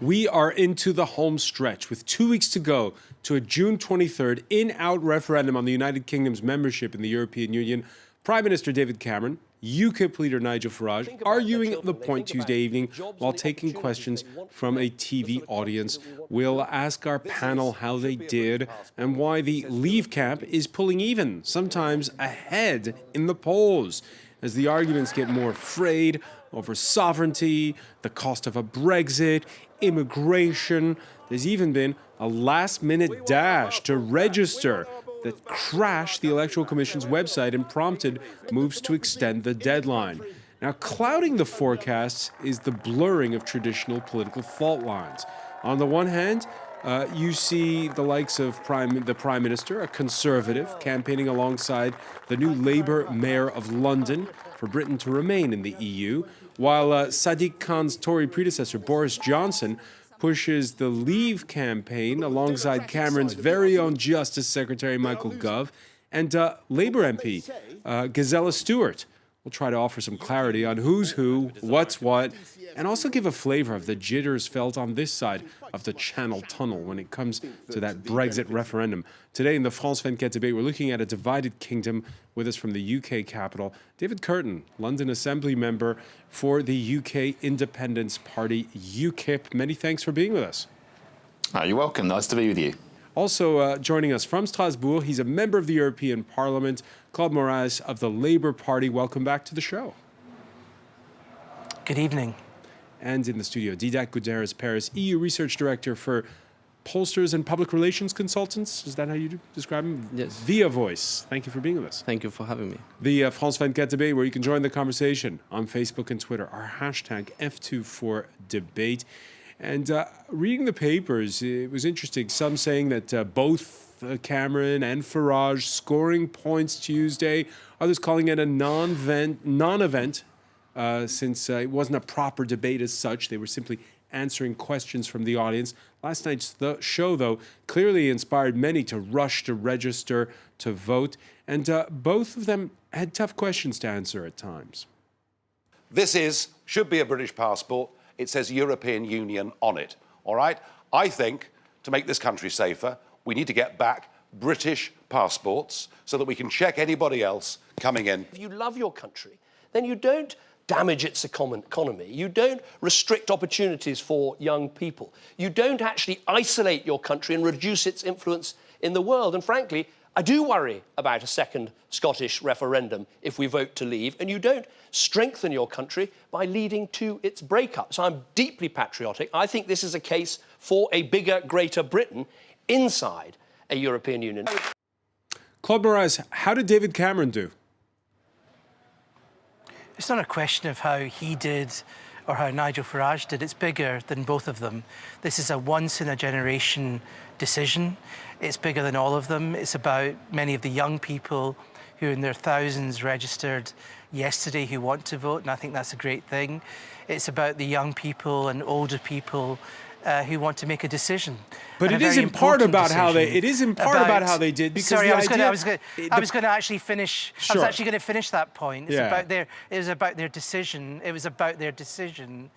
We are into the home stretch with 2 weeks to go to a June 23rd in-out referendum on the United Kingdom's membership in the European Union. Prime Minister David Cameron, UKIP leader Nigel Farage arguing the point Tuesday evening while taking questions from a TV audience. We'll ask our panel how they did and why the Leave camp is pulling even, sometimes ahead in the polls, as the arguments get more frayed over sovereignty, the cost of a Brexit, immigration. There's even been a last-minute dash to register that crashed the Electoral Commission's website and prompted moves to extend the deadline. Now, clouding the forecasts is the blurring of traditional political fault lines. On the one hand, you see the likes of the Prime Minister, a Conservative, campaigning alongside the new Labour Mayor of London for Britain to remain in the EU, while Sadiq Khan's Tory predecessor, Boris Johnson, pushes the Leave campaign alongside Cameron's very own Justice Secretary Michael Gove and Labour MP Gisela Stewart. We'll try to offer some clarity on who's who, what's what, and also give a flavour of the jitters felt on this side of the Channel Tunnel when it comes to that Brexit referendum. Today in the France 24 debate, we're looking at a divided kingdom. With us from the UK capital, David Curtin, London Assembly member for the UK Independence Party, UKIP. Many thanks for being with us. You're welcome. Nice to be with you. Also joining us from Strasbourg, he's a member of the European Parliament, Claude Moraes of the Labour Party. Welcome back to the show. Good evening. And in the studio, Didac Guderiz Paris, EU Research Director for pollsters and public relations consultants. Is that how you describe them? Yes. Via voice. Thank you for being with us. Thank you for having me. The France 24 debate, where you can join the conversation on Facebook and Twitter. Our hashtag F24debate. And reading the papers, it was interesting. Some saying that both Cameron and Farage scoring points Tuesday. Others calling it a non-event since it wasn't a proper debate as such. They were simply answering questions from the audience. Last night's show, though, clearly inspired many to rush to register to vote. And both of them had tough questions to answer at times. This should be a British passport. It says European Union on it, all right? I think, to make this country safer, we need to get back British passports so that we can check anybody else coming in. If you love your country, then you don't damage its economy. You don't restrict opportunities for young people. You don't actually isolate your country and reduce its influence in the world. And frankly, I do worry about a second Scottish referendum if we vote to leave, and you don't strengthen your country by leading to its breakup. So I'm deeply patriotic. I think this is a case for a bigger, greater Britain inside a European Union. Claude Moraes, how did David Cameron do? It's not a question of how he did or how Nigel Farage did. It's bigger than both of them. This is a once-in-a-generation decision. It's bigger than all of them. It's about many of the young people who in their thousands registered yesterday who want to vote, and I think that's a great thing. It's about the young people and older people who want to make a decision. But it is in part about how they. It is in part about how they did. Because sorry, I was going to actually finish. Sure. I was actually going to finish that point. It's yeah. about their. It was about their decision. It was about their decision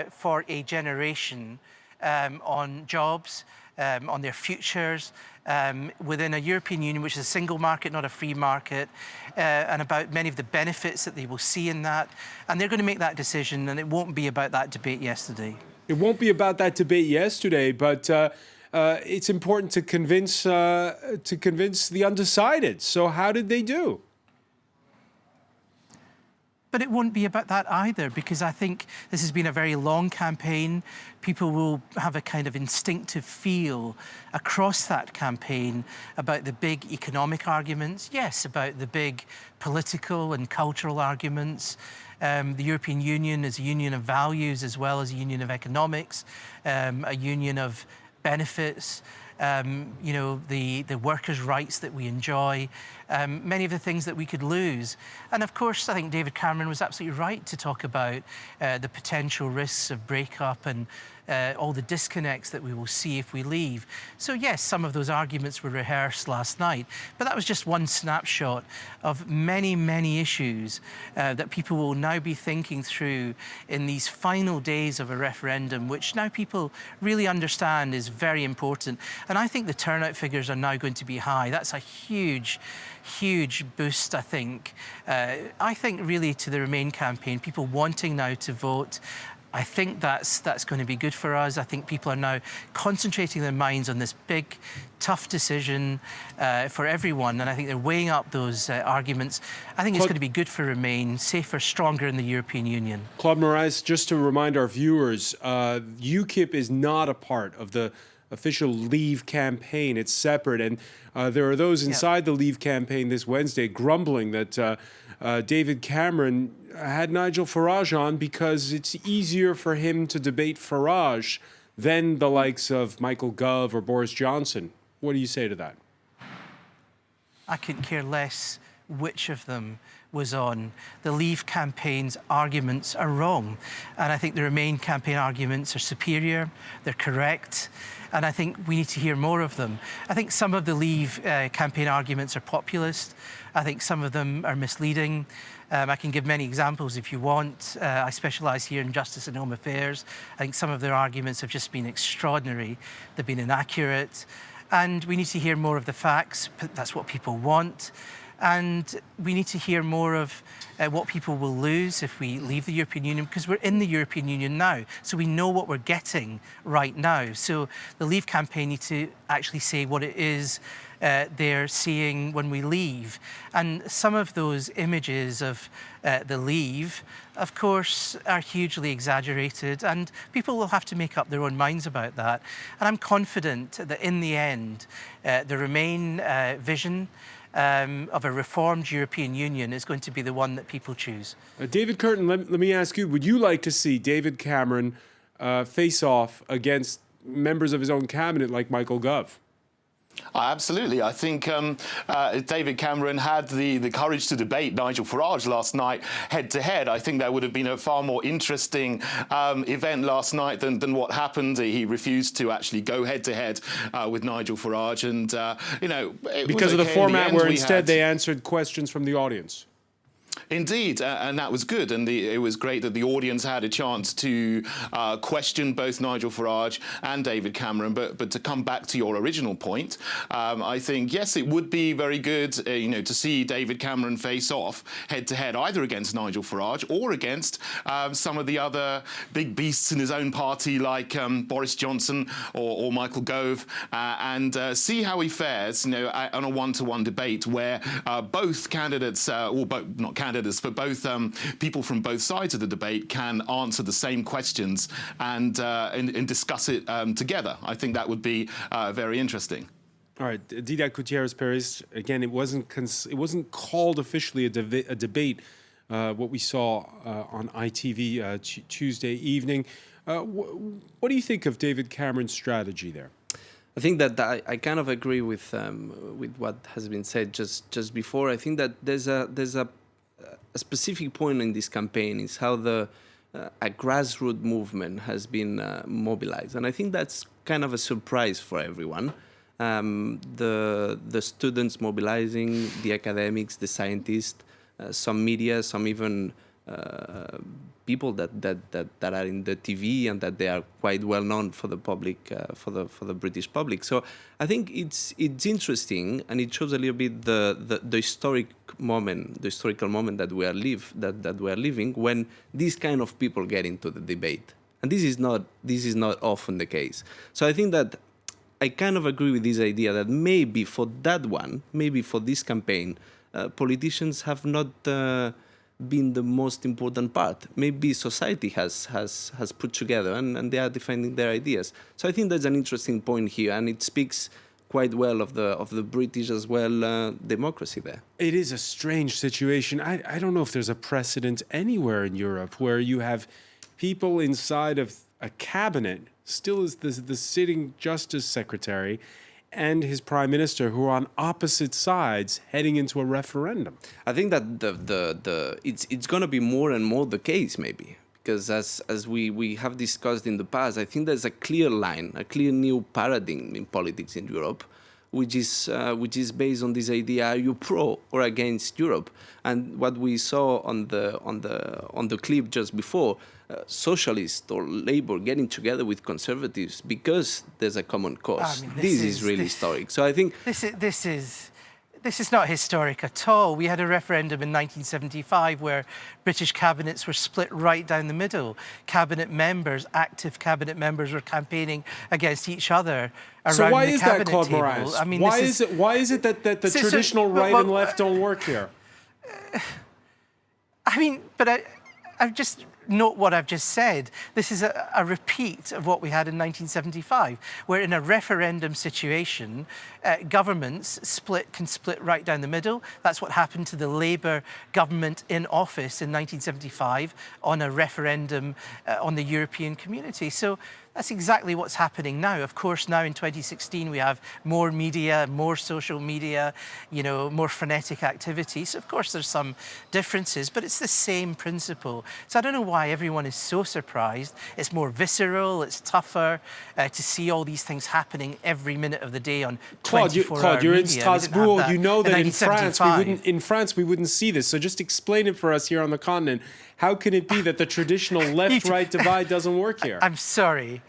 for a generation on jobs, on their futures. Within a European Union, which is a single market, not a free market, and about many of the benefits that they will see in that. And they're going to make that decision, and it won't be about that debate yesterday. It won't be about that debate yesterday, but it's important to convince the undecided. So how did they do? But it won't be about that either, because I think this has been a very long campaign. People will have a kind of instinctive feel across that campaign about the big economic arguments, yes, about the big political and cultural arguments. The European Union is a union of values as well as a union of economics, a union of benefits, you know, the workers' rights that we enjoy, many of the things that we could lose. And of course, I think David Cameron was absolutely right to talk about the potential risks of breakup and all the disconnects that we will see if we leave. So yes, some of those arguments were rehearsed last night, but that was just one snapshot of many, many issues that people will now be thinking through in these final days of a referendum, which now people really understand is very important. And I think the turnout figures are now going to be high. That's a huge boost, I think. I think really to the Remain campaign, people wanting now to vote, I think that's going to be good for us. I think people are now concentrating their minds on this big, tough decision for everyone, and I think they're weighing up those arguments. I think it's going to be good for Remain, safer, stronger in the European Union. Claude Moraes, just to remind our viewers, UKIP is not a part of the official Leave campaign. It's separate, and there are those inside the Leave campaign this Wednesday grumbling that David Cameron had Nigel Farage on because it's easier for him to debate Farage than the likes of Michael Gove or Boris Johnson. What do you say to that? I couldn't care less which of them was on. The Leave campaign's arguments are wrong, and I think the Remain campaign arguments are superior, they're correct, and I think we need to hear more of them. I think some of the Leave campaign arguments are populist. I think some of them are misleading. I can give many examples if you want. I specialise here in justice and home affairs. I think some of their arguments have just been extraordinary. They've been inaccurate. And we need to hear more of the facts. That's what people want. And we need to hear more of what people will lose if we leave the European Union, because we're in the European Union now. So we know what we're getting right now. So the Leave campaign need to actually say what it is they're seeing when we leave. And some of those images of the Leave, of course, are hugely exaggerated, and people will have to make up their own minds about that. And I'm confident that in the end, the Remain vision of a reformed European Union is going to be the one that people choose. David Curtin, let me ask you, would you like to see David Cameron face off against members of his own cabinet like Michael Gove? Absolutely. I think David Cameron had the courage to debate Nigel Farage last night head-to-head. I think that would have been a far more interesting event last night than what happened. He refused to actually go head-to-head with Nigel Farage. And, you know, because of the format where instead they answered questions from the audience. Indeed, and that was good, and it was great that the audience had a chance to question both Nigel Farage and David Cameron. But to come back to your original point, I think yes, it would be very good, you know, to see David Cameron face off head to head, either against Nigel Farage or against some of the other big beasts in his own party, like Boris Johnson or Michael Gove, and see how he fares, you know, on a one-to-one debate where both candidates, or both, not candidates, but both people from both sides of the debate can answer the same questions and discuss it together. I think that would be very interesting. All right, Didac Gutierrez-Perez, again, it wasn't called officially a debate, what we saw on ITV Tuesday evening. What do you think of David Cameron's strategy there? I think that I kind of agree with what has been said just before. I think that there's a specific point in this campaign is how a grassroots movement has been mobilized, and I think that's kind of a surprise for everyone. The students mobilizing, the academics, the scientists, some media, some even people that are in the TV and that they are quite well known for the public, for the British public. So I think it's interesting, and it shows a little bit the historical moment that we are living when these kind of people get into the debate, and this is not often the case. So I think that I kind of agree with this idea that maybe for this campaign, politicians have not been the most important part. Maybe society has put together and they are defending their ideas. So I think that's an interesting point here, and it speaks quite well of the British as well democracy there. It is a strange situation. I don't know if there's a precedent anywhere in Europe where you have people inside of a cabinet, still as the sitting justice secretary, and his prime minister, who are on opposite sides heading into a referendum. I think that it's going to be more and more the case, maybe, because as we have discussed in the past, I think there's a clear line, a clear new paradigm in politics in Europe, which is based on this idea: are you pro or against Europe? And what we saw on the clip just before, socialists or Labour getting together with conservatives because there's a common cause. I mean, this is really historic. So I think this is not historic at all. We had a referendum in 1975 where British cabinets were split right down the middle. Cabinet members, active cabinet members, were campaigning against each other around So why the is cabinet that, Claude table. Moraes? I mean, why is it that the traditional right and left don't work here? I mean, but I just note what I've just said. This is a repeat of what we had in 1975, where in a referendum situation, governments can split right down the middle. That's what happened to the Labour government in office in 1975 on a referendum on the European community. So that's exactly what's happening now. Of course, now in 2016, we have more media, more social media, more frenetic activity. So of course, there's some differences, but it's the same principle. So I don't know why everyone is so surprised. It's more visceral, it's tougher to see all these things happening every minute of the day on 24-hour Claude, you're in media. Strasbourg. You know that in 1975. France we wouldn't see this. So just explain it for us here on the continent. How can it be that the traditional left-right divide doesn't work here? I'm sorry.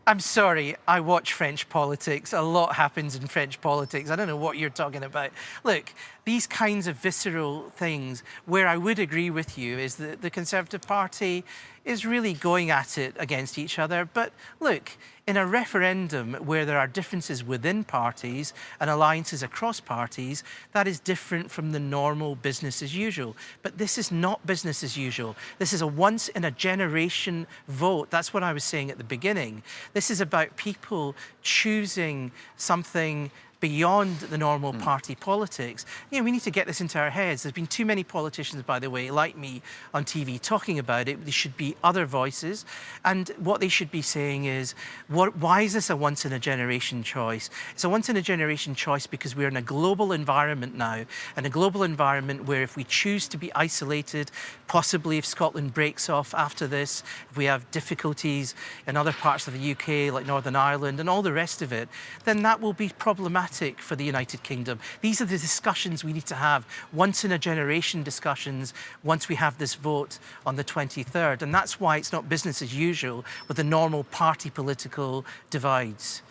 I watch French politics. A lot happens in French politics. I don't know what you're talking about. Look, these kinds of visceral things, where I would agree with you is that the Conservative Party is really going at it against each other. But look, in a referendum where there are differences within parties and alliances across parties, that is different from the normal business as usual. But this is not business as usual. This is a once-in-a-generation vote. That's what I was saying at the beginning. This is about people choosing something beyond the normal party politics. We need to get this into our heads. There's been too many politicians, by the way, like me on TV talking about it. There should be other voices. And what they should be saying is, why is this a once-in-a-generation choice? It's a once-in-a-generation choice because we're in a global environment now, and a global environment where if we choose to be isolated, possibly if Scotland breaks off after this, if we have difficulties in other parts of the UK, like Northern Ireland and all the rest of it, then that will be problematic for the United Kingdom. These are the discussions we need to have, once-in-a-generation discussions, once we have this vote on the 23rd. And that's why it's not business as usual with the normal party political divides.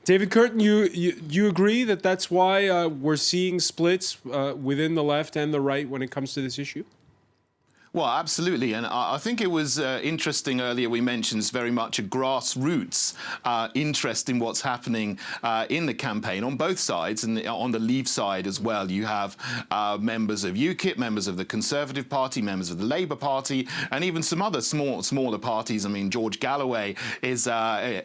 David Curtin, you agree that that's why we're seeing splits within the left and the right when it comes to this issue? Well, absolutely. And I think it was interesting earlier we mentioned it's very much a grassroots interest in what's happening in the campaign on both sides, and on the Leave side as well. You have members of UKIP, members of the Conservative Party, members of the Labour Party, and even some other smaller parties. I mean, George Galloway is a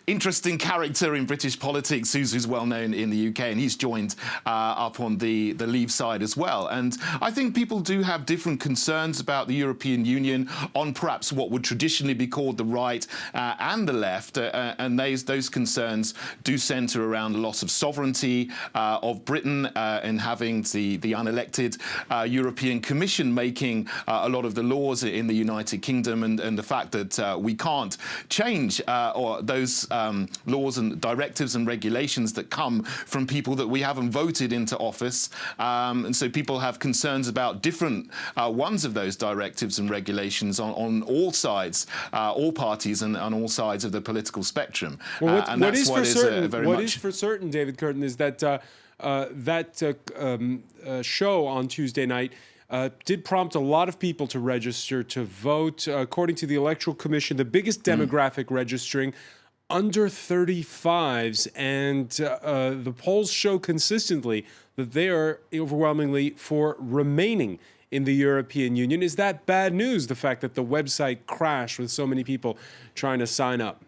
interesting character in British politics who's well known in the UK, and he's joined up on the Leave side as well. And I think people do have different concerns about the European Union on perhaps what would traditionally be called the right and the left, and those concerns do centre around the loss of sovereignty of Britain and having the unelected European Commission making a lot of the laws in the United Kingdom, and the fact that we can't change or those laws and directives and regulations that come from people that we haven't voted into office, and so people have concerns about different ones of those directives and regulations on all sides, all parties and on all sides of the political spectrum. Well, And what that's is for certain, David Curtin, is that show on Tuesday night did prompt a lot of people to register to vote. According to the Electoral Commission, the biggest demographic registering, under 35s, and the polls show consistently that they are overwhelmingly for remaining in the European Union. Is that bad news, the fact that the website crashed with so many people trying to sign up?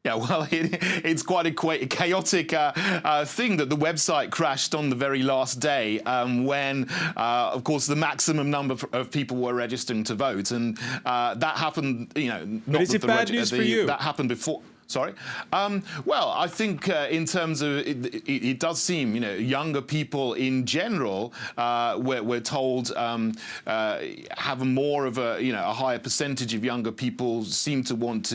Yeah, well, it's quite a chaotic thing that the website crashed on the very last day when, of course, the maximum number of people were registering to vote, and that happened. Not but is it bad news for you? That happened before. Sorry. Well, I think in terms of it does seem, younger people in general, we're told have more of a higher percentage of younger people seem to want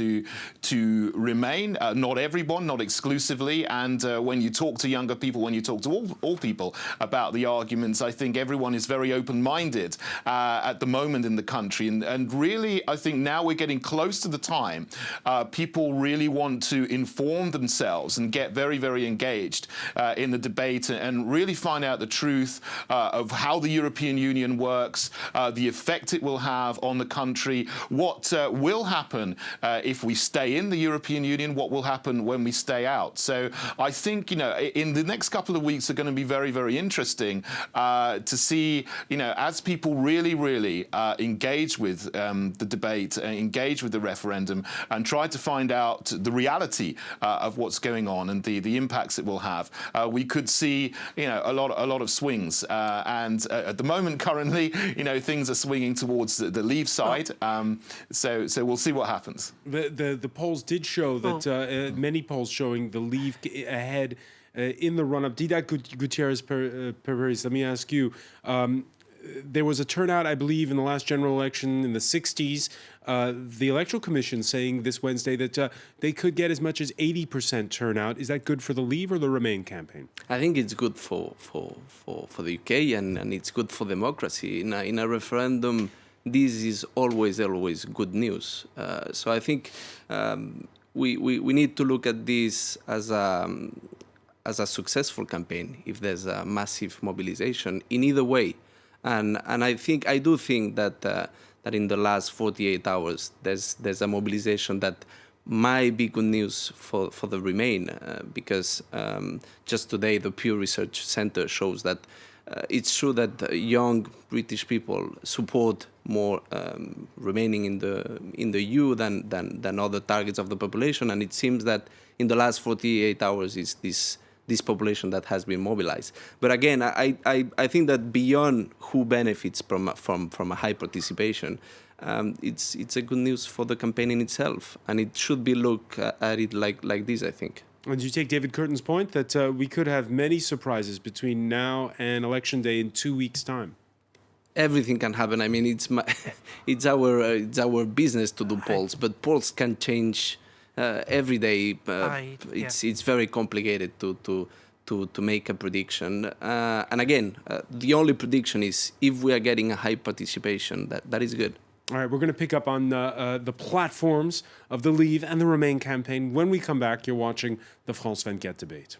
to remain. Not everyone, not exclusively. And when you talk to younger people, when you talk to all people about the arguments, I think everyone is very open-minded at the moment in the country. And really, I think now we're getting close to the time people really want to inform themselves and get very, very engaged in the debate and really find out the truth of how the European Union works, the effect it will have on the country, what will happen if we stay in the European Union, what will happen when we stay out. So I think, in the next couple of weeks are going to be very, very interesting to see, as people really, really engage with the debate, engage with the referendum and try to find out the reality of what's going on and the impacts it will have. We could see, a lot of swings. And at the moment, currently, things are swinging towards the Leave side. So we'll see what happens. The polls did show that many polls showing the Leave ahead in the run-up. Didac Gutierrez Perez, let me ask you. There was a turnout, I believe, in the last general election in the 60s. The Electoral Commission saying this Wednesday that they could get as much as 80% turnout. Is that good for the Leave or the Remain campaign? I think it's good for the UK and it's good for democracy. In a referendum, this is always good news. So I think we need to look at this as a successful campaign if there's a massive mobilization in either way. And I do think that in the last 48 hours there's a mobilization that might be good news for the Remain because just today the Pew Research Center shows that it's true that young British people support more remaining in the EU than other targets of the population, and it seems that in the last 48 hours is this population that has been mobilized. But again, I think that beyond who benefits from a high participation, it's a good news for the campaign in itself, and it should be looked at it like this, I think. And you take David Curtin's point that we could have many surprises between now and Election Day in 2 weeks' time. Everything can happen. I mean, it's our business to do polls, but polls can change every day. It's very complicated to make a prediction. And again, the only prediction is if we are getting a high participation, that is good. All right, we're going to pick up on the platforms of the Leave and the Remain campaign. When we come back, you're watching the France 24 debate.